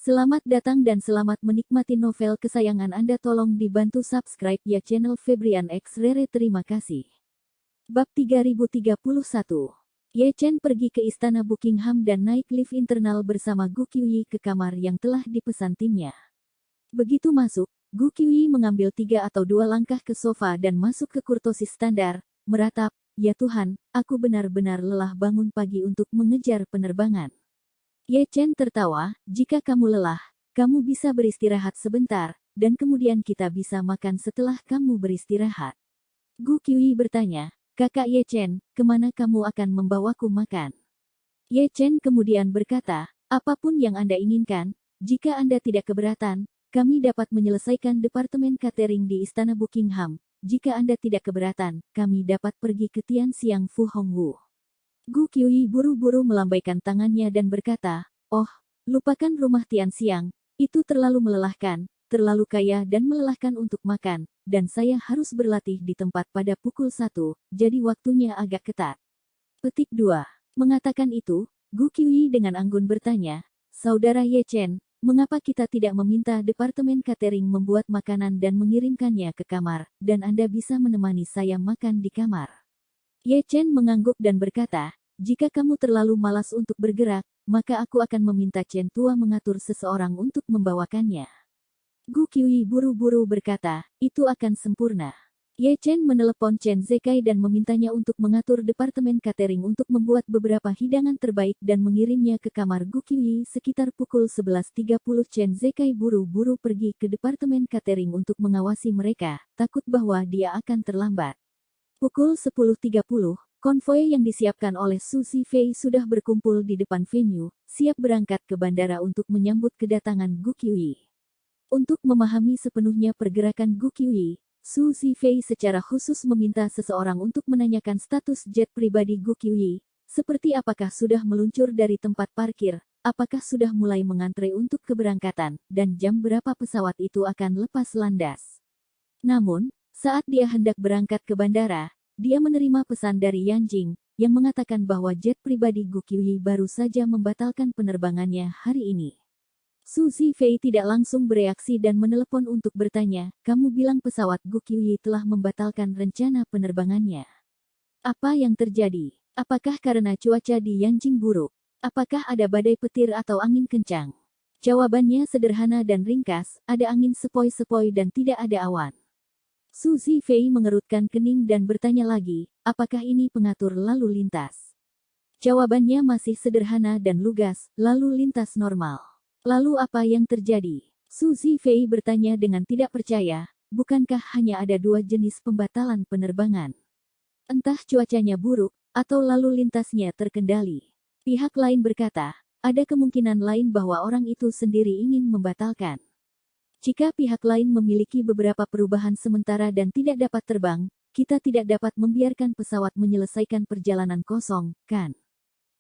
Selamat datang dan selamat menikmati novel kesayangan Anda. Tolong dibantu subscribe ya channel Febrian X Rere. Terima kasih. Bab 3031. Ye Chen pergi ke istana Buckingham dan naik lift internal bersama Gu Qiuyi ke kamar yang telah dipesan timnya. Begitu masuk, Gu Qiuyi mengambil 3 atau 2 langkah ke sofa dan masuk ke kurtosis standar, meratap, "Ya Tuhan, aku benar-benar lelah bangun pagi untuk mengejar penerbangan." Ye Chen tertawa, "Jika kamu lelah, kamu bisa beristirahat sebentar, dan kemudian kita bisa makan setelah kamu beristirahat." Gu Qiuyi bertanya, "Kakak Ye Chen, kemana kamu akan membawaku makan?" Ye Chen kemudian berkata, "Apapun yang Anda inginkan, jika Anda tidak keberatan, kami dapat menyelesaikan departemen catering di Istana Buckingham. Jika Anda tidak keberatan, kami dapat pergi ke Tianxiang Fu Hongwu." Gu Qiuyi buru-buru melambaikan tangannya dan berkata, "Oh, lupakan rumah Tianxiang, itu terlalu melelahkan, terlalu kaya dan melelahkan untuk makan, dan saya harus berlatih di tempat pada pukul 1, jadi waktunya agak ketat." Petik 2. Mengatakan itu, Gu Qiuyi dengan anggun bertanya, "Saudara Ye Chen, mengapa kita tidak meminta departemen catering membuat makanan dan mengirimkannya ke kamar, dan Anda bisa menemani saya makan di kamar?" Ye Chen mengangguk dan berkata, "Jika kamu terlalu malas untuk bergerak, maka aku akan meminta Chen Tua mengatur seseorang untuk membawakannya." Gu Qiuyi buru-buru berkata, "Itu akan sempurna." Ye Chen menelepon Chen Zekai dan memintanya untuk mengatur departemen catering untuk membuat beberapa hidangan terbaik dan mengirimnya ke kamar Gu Qiuyi sekitar pukul 11.30. Chen Zekai buru-buru pergi ke departemen catering untuk mengawasi mereka, takut bahwa dia akan terlambat. Pukul 10.30, konvoi yang disiapkan oleh Su Zifei sudah berkumpul di depan venue, siap berangkat ke bandara untuk menyambut kedatangan Gu Qiuyi. Untuk memahami sepenuhnya pergerakan Gu Qiuyi, Su Zifei secara khusus meminta seseorang untuk menanyakan status jet pribadi Gu Qiuyi, seperti apakah sudah meluncur dari tempat parkir, apakah sudah mulai mengantre untuk keberangkatan, dan jam berapa pesawat itu akan lepas landas. Namun, saat dia hendak berangkat ke bandara, dia menerima pesan dari Yan Jing, yang mengatakan bahwa jet pribadi Gu Qiuyi baru saja membatalkan penerbangannya hari ini. Su Zifei tidak langsung bereaksi dan menelepon untuk bertanya, "Kamu bilang pesawat Gu Qiuyi telah membatalkan rencana penerbangannya. Apa yang terjadi? Apakah karena cuaca di Yanjing buruk? Apakah ada badai petir atau angin kencang?" Jawabannya sederhana dan ringkas, ada angin sepoi-sepoi dan tidak ada awan. Su Zifei mengerutkan kening dan bertanya lagi, "Apakah ini pengatur lalu lintas?" Jawabannya masih sederhana dan lugas, lalu lintas normal. "Lalu apa yang terjadi?" Su Zifei bertanya dengan tidak percaya, "Bukankah hanya ada 2 jenis pembatalan penerbangan? Entah cuacanya buruk, atau lalu lintasnya terkendali." Pihak lain berkata, "Ada kemungkinan lain bahwa orang itu sendiri ingin membatalkan. Jika pihak lain memiliki beberapa perubahan sementara dan tidak dapat terbang, kita tidak dapat membiarkan pesawat menyelesaikan perjalanan kosong, kan?"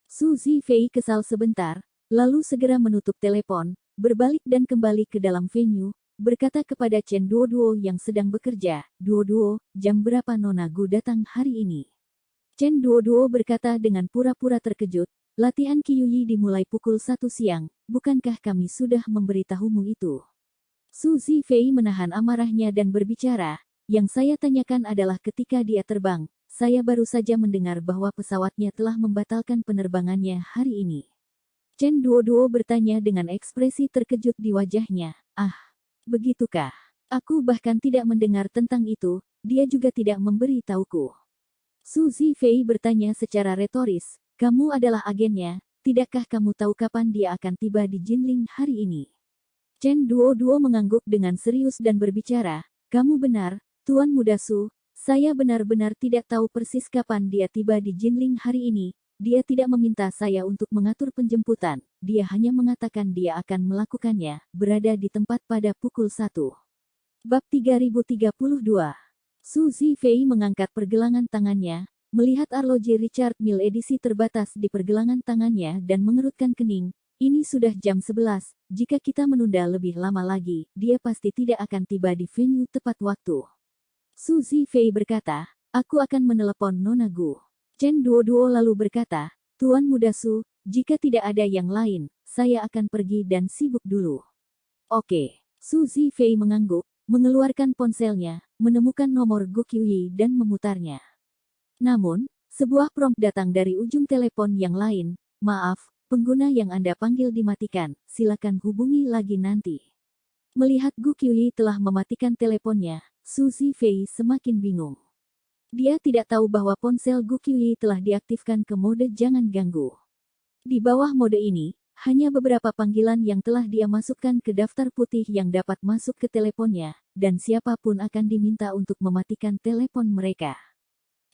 Su Zifei kesal sebentar, lalu segera menutup telepon, berbalik dan kembali ke dalam venue, berkata kepada Chen Duoduo yang sedang bekerja, "Duoduo, jam berapa Nona Gu datang hari ini?" Chen Duoduo berkata dengan pura-pura terkejut, "Latihan Qiuyi dimulai pukul 1 siang, bukankah kami sudah memberitahumu itu?" Su Zifei menahan amarahnya dan berbicara, "Yang saya tanyakan adalah ketika dia terbang, saya baru saja mendengar bahwa pesawatnya telah membatalkan penerbangannya hari ini." Chen Duoduo bertanya dengan ekspresi terkejut di wajahnya, "Ah, begitukah? Aku bahkan tidak mendengar tentang itu, dia juga tidak memberi tahuku." Su Zifei bertanya secara retoris, "Kamu adalah agennya, tidakkah kamu tahu kapan dia akan tiba di Jinling hari ini?" Chen Duoduo mengangguk dengan serius dan berbicara, "Kamu benar, Tuan Muda Su, saya benar-benar tidak tahu persis kapan dia tiba di Jinling hari ini. Dia tidak meminta saya untuk mengatur penjemputan, dia hanya mengatakan dia akan melakukannya, berada di tempat pada pukul 1. Bab 3032. Su Zifei mengangkat pergelangan tangannya, melihat arloji Richard Mille edisi terbatas di pergelangan tangannya dan mengerutkan kening. "Ini sudah jam 11, jika kita menunda lebih lama lagi, dia pasti tidak akan tiba di venue tepat waktu." Su Zifei berkata, "Aku akan menelepon Nona Gu." Chen Duoduo lalu berkata, "Tuan Muda Su, jika tidak ada yang lain, saya akan pergi dan sibuk dulu. Oke. Su Zifei mengangguk, mengeluarkan ponselnya, menemukan nomor Gu Qiuyi dan memutarnya. Namun, sebuah prompt datang dari ujung telepon yang lain. Maaf, pengguna yang Anda panggil dimatikan, silakan hubungi lagi nanti. Melihat Gu Qiuyi telah mematikan teleponnya, Su Zifei semakin bingung. Dia tidak tahu bahwa ponsel Gu Qiuyi telah diaktifkan ke mode jangan ganggu. Di bawah mode ini, hanya beberapa panggilan yang telah dia masukkan ke daftar putih yang dapat masuk ke teleponnya, dan siapapun akan diminta untuk mematikan telepon mereka.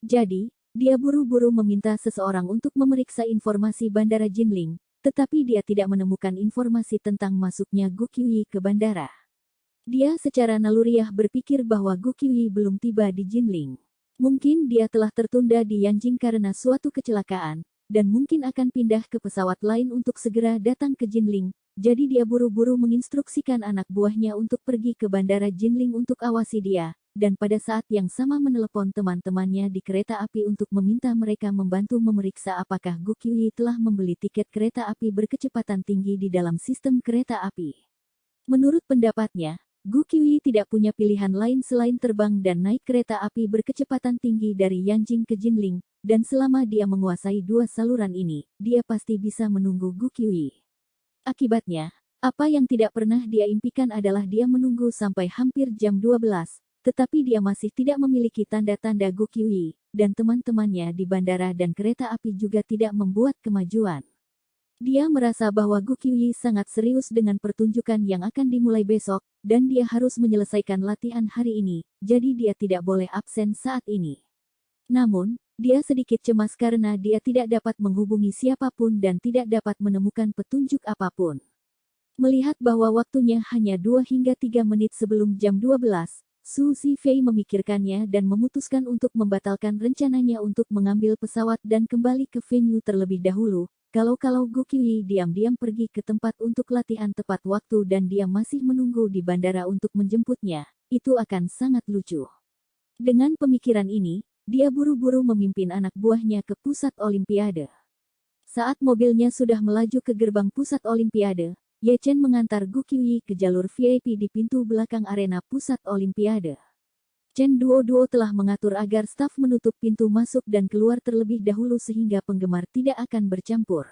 Jadi, dia buru-buru meminta seseorang untuk memeriksa informasi Bandara Jinling, tetapi dia tidak menemukan informasi tentang masuknya Gu Qiuyi ke bandara. Dia secara naluriah berpikir bahwa Gu Qiuyi belum tiba di Jinling. Mungkin dia telah tertunda di Yanjing karena suatu kecelakaan, dan mungkin akan pindah ke pesawat lain untuk segera datang ke Jinling. Jadi dia buru-buru menginstruksikan anak buahnya untuk pergi ke bandara Jinling untuk awasi dia, dan pada saat yang sama menelepon teman-temannya di kereta api untuk meminta mereka membantu memeriksa apakah Gu Qiuyi telah membeli tiket kereta api berkecepatan tinggi di dalam sistem kereta api. Menurut pendapatnya, Gu Qiuyi tidak punya pilihan lain selain terbang dan naik kereta api berkecepatan tinggi dari Yanjing ke Jinling, dan selama dia menguasai dua saluran ini, dia pasti bisa menunggu Gu Qiuyi. Akibatnya, apa yang tidak pernah dia impikan adalah dia menunggu sampai hampir jam 12, tetapi dia masih tidak memiliki tanda-tanda Gu Qiuyi, dan teman-temannya di bandara dan kereta api juga tidak membuat kemajuan. Dia merasa bahwa Gu Qiuyi sangat serius dengan pertunjukan yang akan dimulai besok, dan dia harus menyelesaikan latihan hari ini, jadi dia tidak boleh absen saat ini. Namun, dia sedikit cemas karena dia tidak dapat menghubungi siapapun dan tidak dapat menemukan petunjuk apapun. Melihat bahwa waktunya hanya 2 hingga 3 menit sebelum jam 12, Su Zifei memikirkannya dan memutuskan untuk membatalkan rencananya untuk mengambil pesawat dan kembali ke venue terlebih dahulu. Kalau Gu Qiuyi diam-diam pergi ke tempat untuk latihan tepat waktu dan dia masih menunggu di bandara untuk menjemputnya, itu akan sangat lucu. Dengan pemikiran ini, dia buru-buru memimpin anak buahnya ke pusat Olimpiade. Saat mobilnya sudah melaju ke gerbang pusat Olimpiade, Ye Chen mengantar Gu Qiuyi ke jalur VIP di pintu belakang arena pusat Olimpiade. Chen Duo telah mengatur agar staf menutup pintu masuk dan keluar terlebih dahulu sehingga penggemar tidak akan bercampur.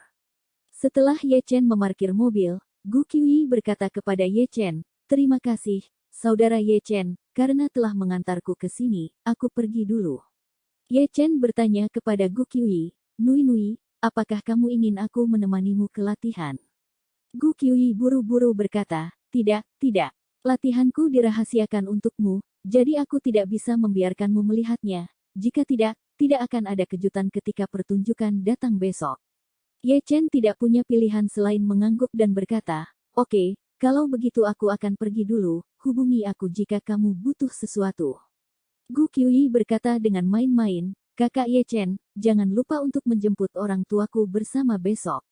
Setelah Ye Chen memarkir mobil, Gu Qiuyi berkata kepada Ye Chen, "Terima kasih, Saudara Ye Chen, karena telah mengantarku ke sini, aku pergi dulu." Ye Chen bertanya kepada Gu Qiuyi, Nui, apakah kamu ingin aku menemanimu ke latihan?" Gu Qiuyi buru-buru berkata, tidak, latihanku dirahasiakan untukmu, jadi aku tidak bisa membiarkanmu melihatnya. Jika tidak akan ada kejutan ketika pertunjukan datang besok. Ye Chen tidak punya pilihan selain mengangguk dan berkata, "Oke, kalau begitu aku akan pergi dulu, hubungi aku jika kamu butuh sesuatu." Gu Qiuyi berkata dengan main-main, "Kakak Ye Chen, jangan lupa untuk menjemput orang tuaku bersama besok."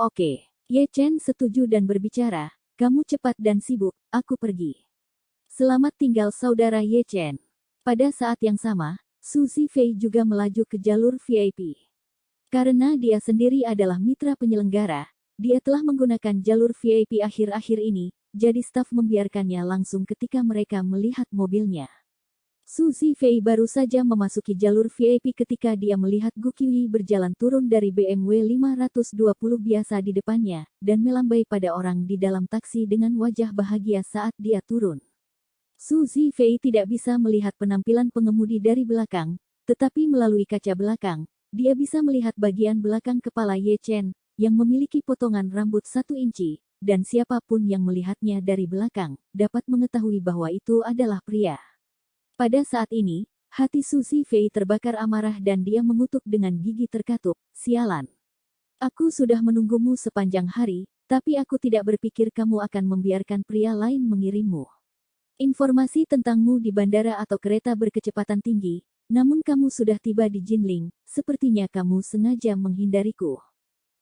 "Oke." Ye Chen setuju dan berbicara, "Kamu cepat dan sibuk, aku pergi." "Selamat tinggal Saudara Ye Chen." Pada saat yang sama, Su Zifei juga melaju ke jalur VIP. Karena dia sendiri adalah mitra penyelenggara, dia telah menggunakan jalur VIP akhir-akhir ini, jadi staf membiarkannya langsung ketika mereka melihat mobilnya. Su Zifei baru saja memasuki jalur VIP ketika dia melihat Gu Qiuyi berjalan turun dari BMW 520 biasa di depannya, dan melambai pada orang di dalam taksi dengan wajah bahagia saat dia turun. Su Zifei tidak bisa melihat penampilan pengemudi dari belakang, tetapi melalui kaca belakang, dia bisa melihat bagian belakang kepala Ye Chen, yang memiliki potongan rambut 1 inci, dan siapapun yang melihatnya dari belakang, dapat mengetahui bahwa itu adalah pria. Pada saat ini, hati Su Zifei terbakar amarah dan dia mengutuk dengan gigi terkatup, "Sialan. Aku sudah menunggumu sepanjang hari, tapi aku tidak berpikir kamu akan membiarkan pria lain mengirimmu. Informasi tentangmu di bandara atau kereta berkecepatan tinggi, namun kamu sudah tiba di Jinling, sepertinya kamu sengaja menghindariku."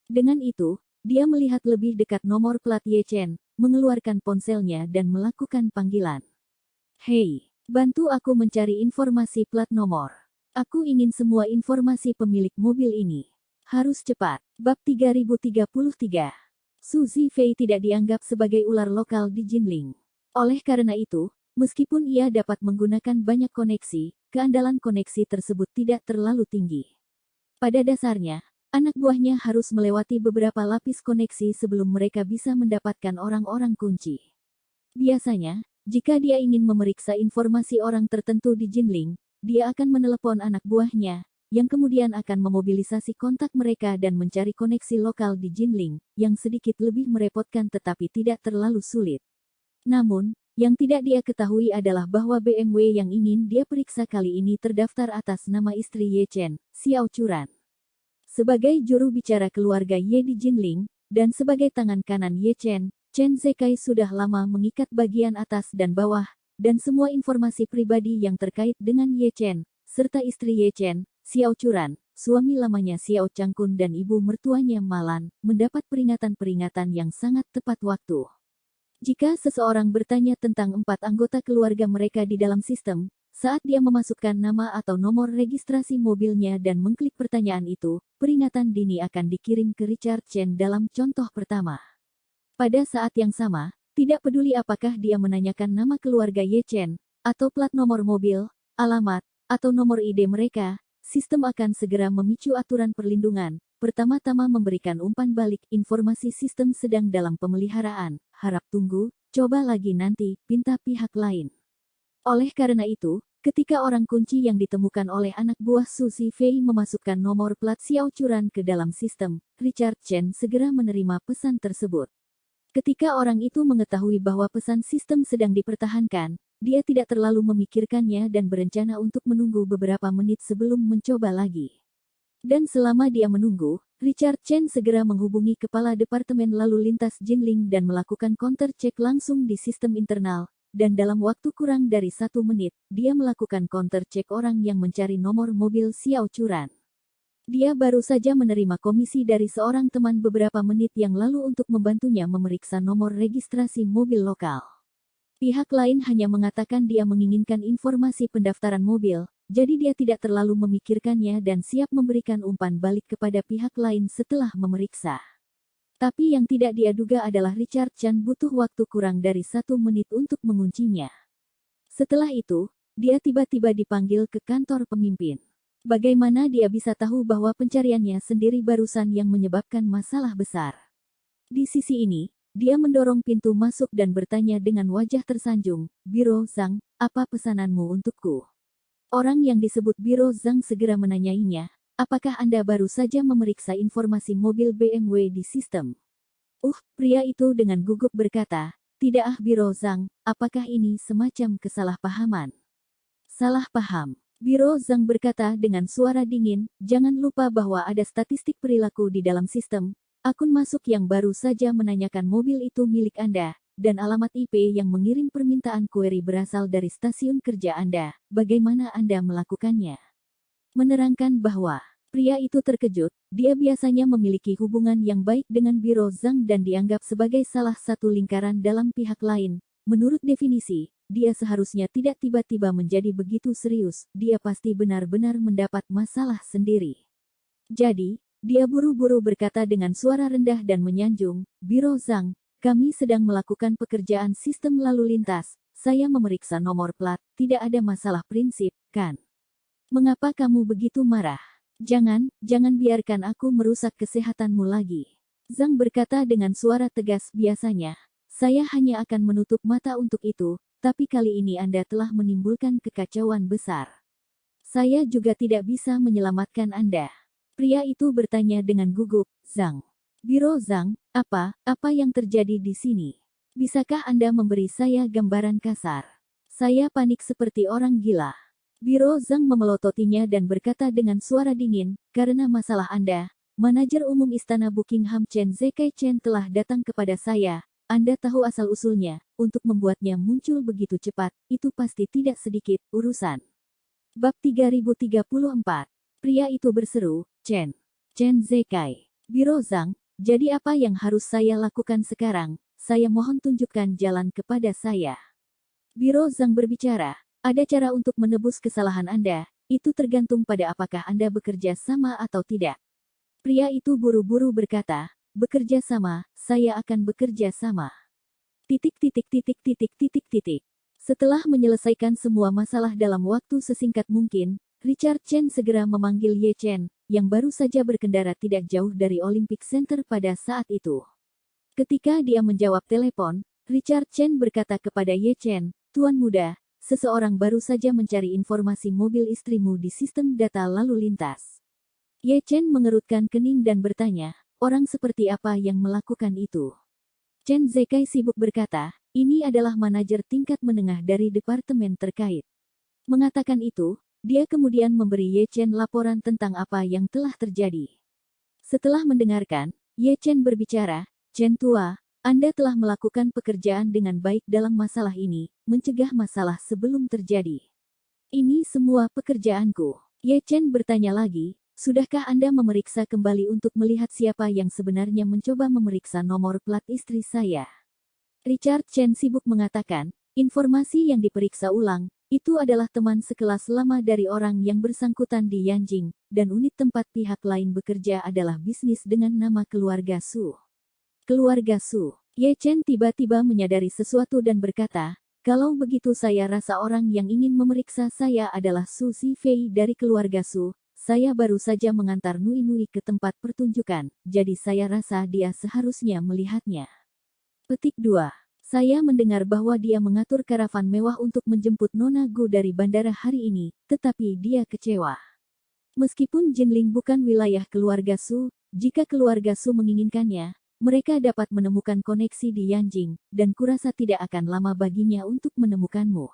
Dengan itu, dia melihat lebih dekat nomor plat Ye Chen, mengeluarkan ponselnya dan melakukan panggilan. "Hei. Bantu aku mencari informasi plat nomor. Aku ingin semua informasi pemilik mobil ini. Harus cepat." Bab 3033. Su Zifei tidak dianggap sebagai ular lokal di Jinling. Oleh karena itu, meskipun ia dapat menggunakan banyak koneksi, keandalan koneksi tersebut tidak terlalu tinggi. Pada dasarnya, anak buahnya harus melewati beberapa lapis koneksi sebelum mereka bisa mendapatkan orang-orang kunci. Biasanya, jika dia ingin memeriksa informasi orang tertentu di Jinling, dia akan menelepon anak buahnya, yang kemudian akan memobilisasi kontak mereka dan mencari koneksi lokal di Jinling, yang sedikit lebih merepotkan tetapi tidak terlalu sulit. Namun, yang tidak dia ketahui adalah bahwa BMW yang ingin dia periksa kali ini terdaftar atas nama istri Ye Chen, Xiao Churan. Sebagai juru bicara keluarga Ye di Jinling, dan sebagai tangan kanan Ye Chen, Chen Zekai sudah lama mengikat bagian atas dan bawah, dan semua informasi pribadi yang terkait dengan Ye Chen, serta istri Ye Chen, Xiao Churan, suami lamanya Xiao Changkun dan ibu mertuanya Malan, mendapat peringatan-peringatan yang sangat tepat waktu. Jika seseorang bertanya tentang 4 anggota keluarga mereka di dalam sistem, saat dia memasukkan nama atau nomor registrasi mobilnya dan mengklik pertanyaan itu, peringatan dini akan dikirim ke Richard Chen dalam contoh pertama. Pada saat yang sama, tidak peduli apakah dia menanyakan nama keluarga Ye Chen, atau plat nomor mobil, alamat, atau nomor ID mereka, sistem akan segera memicu aturan perlindungan. Pertama-tama memberikan umpan balik informasi sistem sedang dalam pemeliharaan, harap tunggu, coba lagi nanti, pinta pihak lain. Oleh karena itu, ketika orang kunci yang ditemukan oleh anak buah Su Zifei memasukkan nomor plat Xiao Churan ke dalam sistem, Richard Chen segera menerima pesan tersebut. Ketika orang itu mengetahui bahwa pesan sistem sedang dipertahankan, dia tidak terlalu memikirkannya dan berencana untuk menunggu beberapa menit sebelum mencoba lagi. Dan selama dia menunggu, Richard Chen segera menghubungi Kepala Departemen Lalu Lintas Jinling dan melakukan counter check langsung di sistem internal, dan dalam waktu kurang dari 1 menit, dia melakukan counter check orang yang mencari nomor mobil Xiao Churan. Dia baru saja menerima komisi dari seorang teman beberapa menit yang lalu untuk membantunya memeriksa nomor registrasi mobil lokal. Pihak lain hanya mengatakan dia menginginkan informasi pendaftaran mobil, jadi dia tidak terlalu memikirkannya dan siap memberikan umpan balik kepada pihak lain setelah memeriksa. Tapi yang tidak dia duga adalah Richard Chen butuh waktu kurang dari 1 menit untuk menguncinya. Setelah itu, dia tiba-tiba dipanggil ke kantor pemimpin. Bagaimana dia bisa tahu bahwa pencariannya sendiri barusan yang menyebabkan masalah besar? Di sisi ini, dia mendorong pintu masuk dan bertanya dengan wajah tersanjung, "Biro Zhang, apa pesananmu untukku?" Orang yang disebut Biro Zhang segera menanyainya, "Apakah Anda baru saja memeriksa informasi mobil BMW di sistem?" Pria itu dengan gugup berkata, "Tidak Biro Zhang, apakah ini semacam kesalahpahaman?" "Salah paham." Biro Zhang berkata dengan suara dingin, "Jangan lupa bahwa ada statistik perilaku di dalam sistem. Akun masuk yang baru saja menanyakan mobil itu milik Anda, dan alamat IP yang mengirim permintaan query berasal dari stasiun kerja Anda. Bagaimana Anda melakukannya?" Menerangkan bahwa pria itu terkejut, dia biasanya memiliki hubungan yang baik dengan Biro Zhang dan dianggap sebagai salah satu lingkaran dalam pihak lain. Menurut definisi, dia seharusnya tidak tiba-tiba menjadi begitu serius, dia pasti benar-benar mendapat masalah sendiri. Jadi, dia buru-buru berkata dengan suara rendah dan menyanjung, "Biro Zhang, kami sedang melakukan pekerjaan sistem lalu lintas, saya memeriksa nomor plat, tidak ada masalah prinsip, kan? Mengapa kamu begitu marah? Jangan biarkan aku merusak kesehatanmu lagi." Zhang berkata dengan suara tegas, "Biasanya, saya hanya akan menutup mata untuk itu, tapi kali ini Anda telah menimbulkan kekacauan besar. Saya juga tidak bisa menyelamatkan Anda." Pria itu bertanya dengan gugup, "Zhang, Biro Zhang, apa yang terjadi di sini? Bisakah Anda memberi saya gambaran kasar? Saya panik seperti orang gila." Biro Zhang memelototinya dan berkata dengan suara dingin, "Karena masalah Anda, manajer umum Istana Buckingham Chen Zekai Chen telah datang kepada saya. Anda tahu asal-usulnya, untuk membuatnya muncul begitu cepat, itu pasti tidak sedikit urusan." Bab 3034. Pria itu berseru, Chen Zekai. "Biro Zhang, jadi apa yang harus saya lakukan sekarang? Saya mohon tunjukkan jalan kepada saya." Biro Zhang berbicara, "Ada cara untuk menebus kesalahan Anda, itu tergantung pada apakah Anda bekerja sama atau tidak." Pria itu buru-buru berkata, bekerja sama, saya akan bekerja sama. Titik titik titik titik titik titik. Setelah menyelesaikan semua masalah dalam waktu sesingkat mungkin, Richard Chen segera memanggil Ye Chen, yang baru saja berkendara tidak jauh dari Olympic Center pada saat itu. Ketika dia menjawab telepon, Richard Chen berkata kepada Ye Chen, "Tuan muda, seseorang baru saja mencari informasi mobil istrimu di sistem data lalu lintas." Ye Chen mengerutkan kening dan bertanya, "Orang seperti apa yang melakukan itu?" Chen Zekai sibuk berkata, "Ini adalah manajer tingkat menengah dari departemen terkait." Mengatakan itu, dia kemudian memberi Ye Chen laporan tentang apa yang telah terjadi. Setelah mendengarkan, Ye Chen berbicara, "Chen tua, Anda telah melakukan pekerjaan dengan baik dalam masalah ini, mencegah masalah sebelum terjadi. Ini semua pekerjaanku." Ye Chen bertanya lagi, "Sudahkah Anda memeriksa kembali untuk melihat siapa yang sebenarnya mencoba memeriksa nomor plat istri saya?" Richard Chen sibuk mengatakan, "Informasi yang diperiksa ulang, itu adalah teman sekelas lama dari orang yang bersangkutan di Yanjing, dan unit tempat pihak lain bekerja adalah bisnis dengan nama keluarga Su." Keluarga Su. Ye Chen tiba-tiba menyadari sesuatu dan berkata, "Kalau begitu saya rasa orang yang ingin memeriksa saya adalah Su Zifei dari keluarga Su. Saya baru saja mengantar Nui Nui ke tempat pertunjukan, jadi saya rasa dia seharusnya melihatnya." Petik 2. Saya mendengar bahwa dia mengatur karavan mewah untuk menjemput Nona Gu dari bandara hari ini, tetapi dia kecewa. Meskipun Jinling bukan wilayah keluarga Su, jika keluarga Su menginginkannya, mereka dapat menemukan koneksi di Yanjing, dan kurasa tidak akan lama baginya untuk menemukanmu.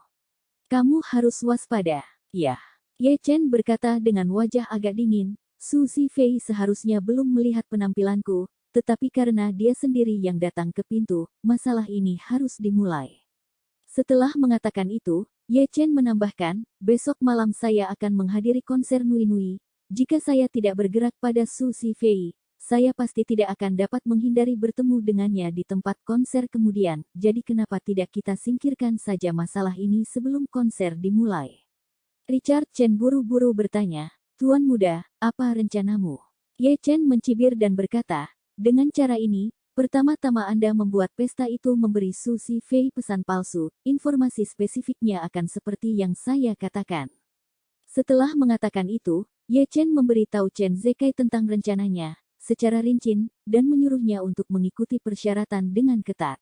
Kamu harus waspada. Ya. Ye Chen berkata dengan wajah agak dingin, "Su Zifei seharusnya belum melihat penampilanku, tetapi karena dia sendiri yang datang ke pintu, masalah ini harus dimulai." Setelah mengatakan itu, Ye Chen menambahkan, "Besok malam saya akan menghadiri konser Nui Nui. Jika saya tidak bergerak pada Su Zifei, saya pasti tidak akan dapat menghindari bertemu dengannya di tempat konser kemudian, jadi kenapa tidak kita singkirkan saja masalah ini sebelum konser dimulai?" Richard Chen buru-buru bertanya, "Tuan muda, apa rencanamu?" Ye Chen mencibir dan berkata, "Dengan cara ini, pertama-tama Anda membuat pesta itu memberi Su Zifei pesan palsu, informasi spesifiknya akan seperti yang saya katakan." Setelah mengatakan itu, Ye Chen memberitahu Chen Zekai tentang rencananya, secara rinci, dan menyuruhnya untuk mengikuti persyaratan dengan ketat.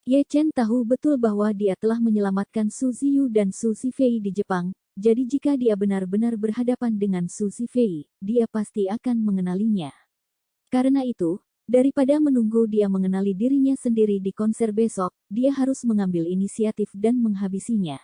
Ye Chen tahu betul bahwa dia telah menyelamatkan Su Ziyu dan Su Zifei di Jepang, jadi jika dia benar-benar berhadapan dengan Su Zifei, dia pasti akan mengenalinya. Karena itu, daripada menunggu dia mengenali dirinya sendiri di konser besok, dia harus mengambil inisiatif dan menghabisinya.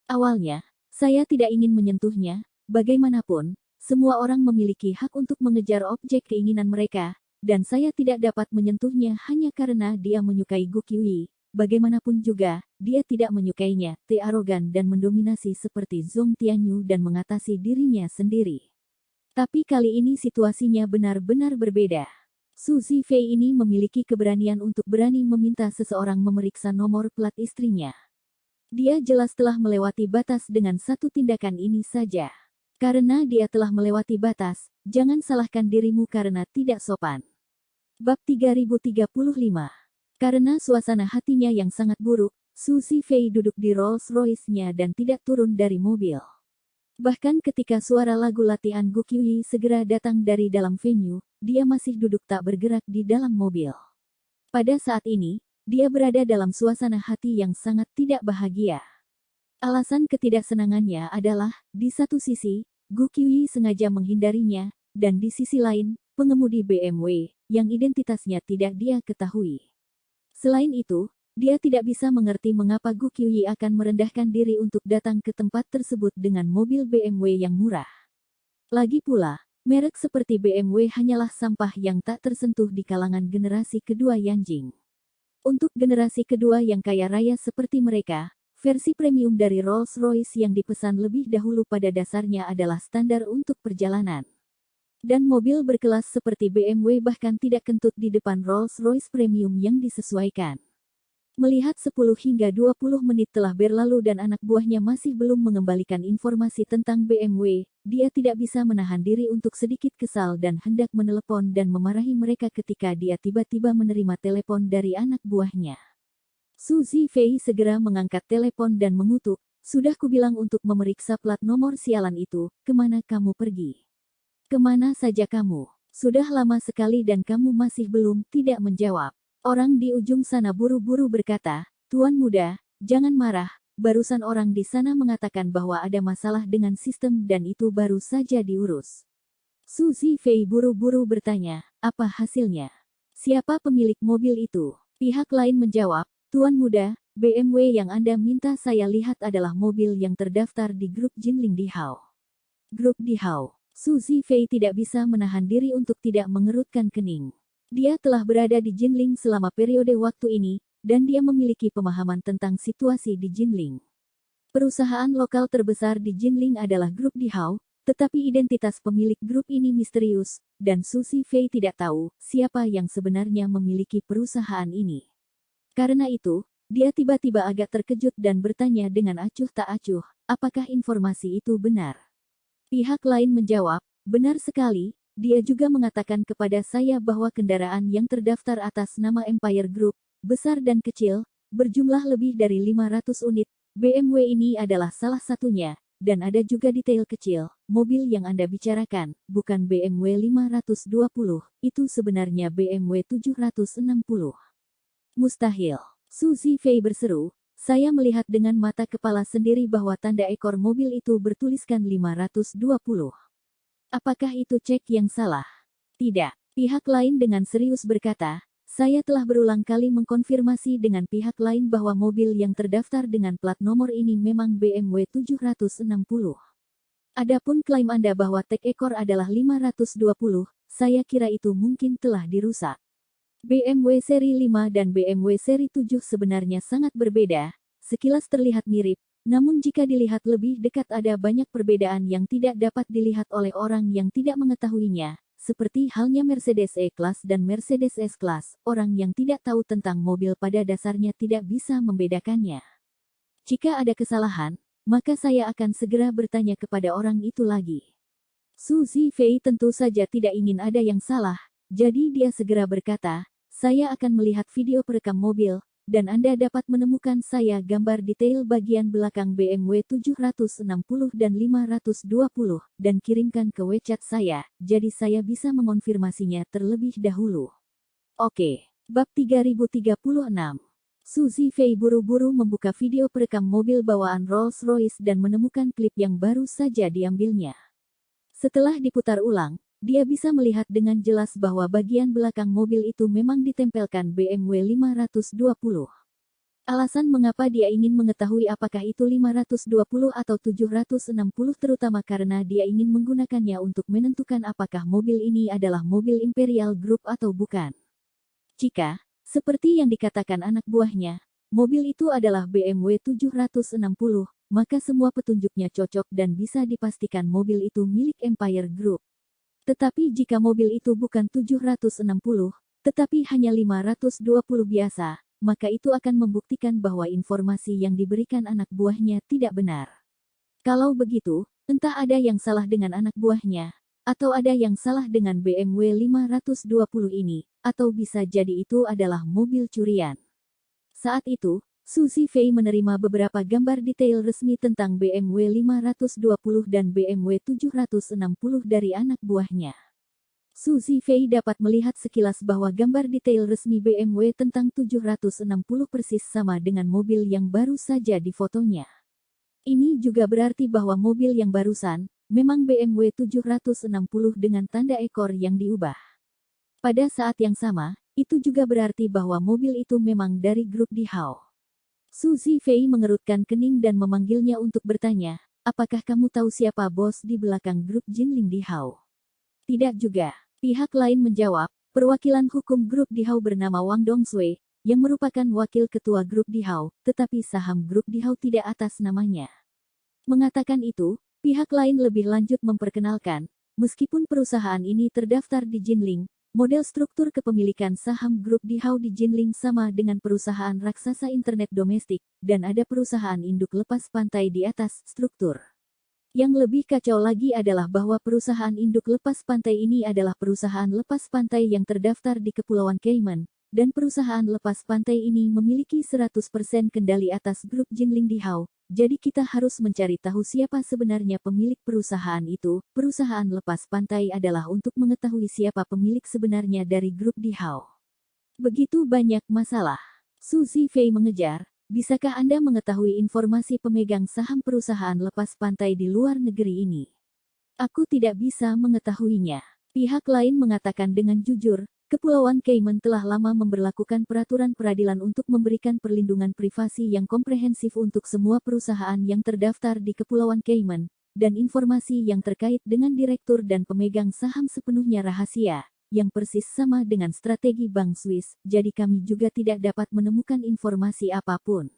Awalnya, saya tidak ingin menyentuhnya, bagaimanapun, semua orang memiliki hak untuk mengejar objek keinginan mereka, dan saya tidak dapat menyentuhnya hanya karena dia menyukai Gu Qiui. Bagaimanapun juga, dia tidak menyukainya, arogan dan mendominasi seperti Zhong Tianyu dan mengatasi dirinya sendiri. Tapi kali ini situasinya benar-benar berbeda. Su Zifei ini memiliki keberanian untuk berani meminta seseorang memeriksa nomor plat istrinya. Dia jelas telah melewati batas dengan satu tindakan ini saja. Karena dia telah melewati batas, jangan salahkan dirimu karena tidak sopan. Bab 3035. Karena suasana hatinya yang sangat buruk, Su Zifei duduk di Rolls-Royce-nya dan tidak turun dari mobil. Bahkan ketika suara lagu latihan Gu Qiui segera datang dari dalam venue, dia masih duduk tak bergerak di dalam mobil. Pada saat ini, dia berada dalam suasana hati yang sangat tidak bahagia. Alasan ketidaksenangannya adalah, di satu sisi, Gu Qiui sengaja menghindarinya, dan di sisi lain, pengemudi BMW, yang identitasnya tidak dia ketahui. Selain itu, dia tidak bisa mengerti mengapa Gu Qiui akan merendahkan diri untuk datang ke tempat tersebut dengan mobil BMW yang murah. Lagi pula, merek seperti BMW hanyalah sampah yang tak tersentuh di kalangan generasi kedua Yanjing. Untuk generasi kedua yang kaya raya seperti mereka, versi premium dari Rolls-Royce yang dipesan lebih dahulu pada dasarnya adalah standar untuk perjalanan. Dan mobil berkelas seperti BMW bahkan tidak kentut di depan Rolls-Royce premium yang disesuaikan. Melihat 10 hingga 20 menit telah berlalu dan anak buahnya masih belum mengembalikan informasi tentang BMW, dia tidak bisa menahan diri untuk sedikit kesal dan hendak menelepon dan memarahi mereka ketika dia tiba-tiba menerima telepon dari anak buahnya. Su Zifei segera mengangkat telepon dan mengutuk, "Sudah kubilang untuk memeriksa plat nomor sialan itu, kemana kamu pergi? Kemana saja kamu? Sudah lama sekali dan kamu masih belum tidak menjawab." Orang di ujung sana buru-buru berkata, "Tuan muda, jangan marah, barusan orang di sana mengatakan bahwa ada masalah dengan sistem dan itu baru saja diurus." Su Zifei buru-buru bertanya, "Apa hasilnya? Siapa pemilik mobil itu?" Pihak lain menjawab, "Tuan muda, BMW yang Anda minta saya lihat adalah mobil yang terdaftar di grup Jinling Dihao." Grup Dihao. Su Zifei tidak bisa menahan diri untuk tidak mengerutkan kening. Dia telah berada di Jinling selama periode waktu ini, dan dia memiliki pemahaman tentang situasi di Jinling. Perusahaan lokal terbesar di Jinling adalah grup Dihao, tetapi identitas pemilik grup ini misterius, dan Su Zifei tidak tahu siapa yang sebenarnya memiliki perusahaan ini. Karena itu, dia tiba-tiba agak terkejut dan bertanya dengan acuh tak acuh, "Apakah informasi itu benar?" Pihak lain menjawab, "Benar sekali. Dia juga mengatakan kepada saya bahwa kendaraan yang terdaftar atas nama Empire Group, besar dan kecil, berjumlah lebih dari 500 unit. BMW ini adalah salah satunya, dan ada juga detail kecil. Mobil yang Anda bicarakan, bukan BMW 520, itu sebenarnya BMW 760. Mustahil." Su Zifei berseru, "Saya melihat dengan mata kepala sendiri bahwa tanda ekor mobil itu bertuliskan 520. Apakah itu cek yang salah?" "Tidak." Pihak lain dengan serius berkata, "Saya telah berulang kali mengkonfirmasi dengan pihak lain bahwa mobil yang terdaftar dengan plat nomor ini memang BMW 760. Adapun klaim Anda bahwa tag ekor adalah 520, saya kira itu mungkin telah dirusak. BMW seri 5 dan BMW seri 7 sebenarnya sangat berbeda, sekilas terlihat mirip, namun jika dilihat lebih dekat ada banyak perbedaan yang tidak dapat dilihat oleh orang yang tidak mengetahuinya, seperti halnya Mercedes E-Class dan Mercedes S-Class. Orang yang tidak tahu tentang mobil pada dasarnya tidak bisa membedakannya. Jika ada kesalahan, maka saya akan segera bertanya kepada orang itu lagi." Su Zifei tentu saja tidak ingin ada yang salah, jadi dia segera berkata, "Saya akan melihat video perekam mobil, dan Anda dapat menemukan saya gambar detail bagian belakang BMW 760 dan 520, dan kirimkan ke WeChat saya, jadi saya bisa mengonfirmasinya terlebih dahulu." Oke. Bab 3036. Su Zifei buru-buru membuka video perekam mobil bawaan Rolls-Royce dan menemukan klip yang baru saja diambilnya. Setelah diputar ulang, dia bisa melihat dengan jelas bahwa bagian belakang mobil itu memang ditempelkan BMW 520. Alasan mengapa dia ingin mengetahui apakah itu 520 atau 760 terutama karena dia ingin menggunakannya untuk menentukan apakah mobil ini adalah mobil Imperial Group atau bukan. Jika, seperti yang dikatakan anak buahnya, mobil itu adalah BMW 760, maka semua petunjuknya cocok dan bisa dipastikan mobil itu milik Empire Group. Tetapi jika mobil itu bukan 760, tetapi hanya 520 biasa, maka itu akan membuktikan bahwa informasi yang diberikan anak buahnya tidak benar. Kalau begitu, entah ada yang salah dengan anak buahnya, atau ada yang salah dengan BMW 520 ini, atau bisa jadi itu adalah mobil curian. Saat itu, Su Zifei menerima beberapa gambar detail resmi tentang BMW 520 dan BMW 760 dari anak buahnya. Su Zifei dapat melihat sekilas bahwa gambar detail resmi BMW tentang 760 persis sama dengan mobil yang baru saja difotonya. Ini juga berarti bahwa mobil yang barusan, memang BMW 760 dengan tanda ekor yang diubah. Pada saat yang sama, itu juga berarti bahwa mobil itu memang dari grup Dihao. Su Zifei mengerutkan kening dan memanggilnya untuk bertanya, "Apakah kamu tahu siapa bos di belakang grup Jinling Dihao?" "Tidak juga." Pihak lain menjawab, "Perwakilan hukum grup Dihao bernama Wang Dongsui, yang merupakan wakil ketua grup Dihao, tetapi saham grup Dihao tidak atas namanya." Mengatakan itu, pihak lain lebih lanjut memperkenalkan, meskipun perusahaan ini terdaftar di Jinling, Model struktur kepemilikan saham grup Dihao di Jinling sama dengan perusahaan raksasa internet domestik, dan ada perusahaan induk lepas pantai di atas struktur. Yang lebih kacau lagi adalah bahwa perusahaan induk lepas pantai ini adalah perusahaan lepas pantai yang terdaftar di Kepulauan Cayman, dan perusahaan lepas pantai ini memiliki 100% kendali atas grup Jinling Dihao. Jadi kita harus mencari tahu siapa sebenarnya pemilik perusahaan itu. Perusahaan lepas pantai adalah untuk mengetahui siapa pemilik sebenarnya dari grup Dihao. Begitu banyak masalah. Su Zifei mengejar, bisakah Anda mengetahui informasi pemegang saham perusahaan lepas pantai di luar negeri ini? Aku tidak bisa mengetahuinya. Pihak lain mengatakan dengan jujur, Kepulauan Cayman telah lama memberlakukan peraturan peradilan untuk memberikan perlindungan privasi yang komprehensif untuk semua perusahaan yang terdaftar di Kepulauan Cayman, dan informasi yang terkait dengan direktur dan pemegang saham sepenuhnya rahasia, yang persis sama dengan strategi Bank Swiss, jadi kami juga tidak dapat menemukan informasi apapun.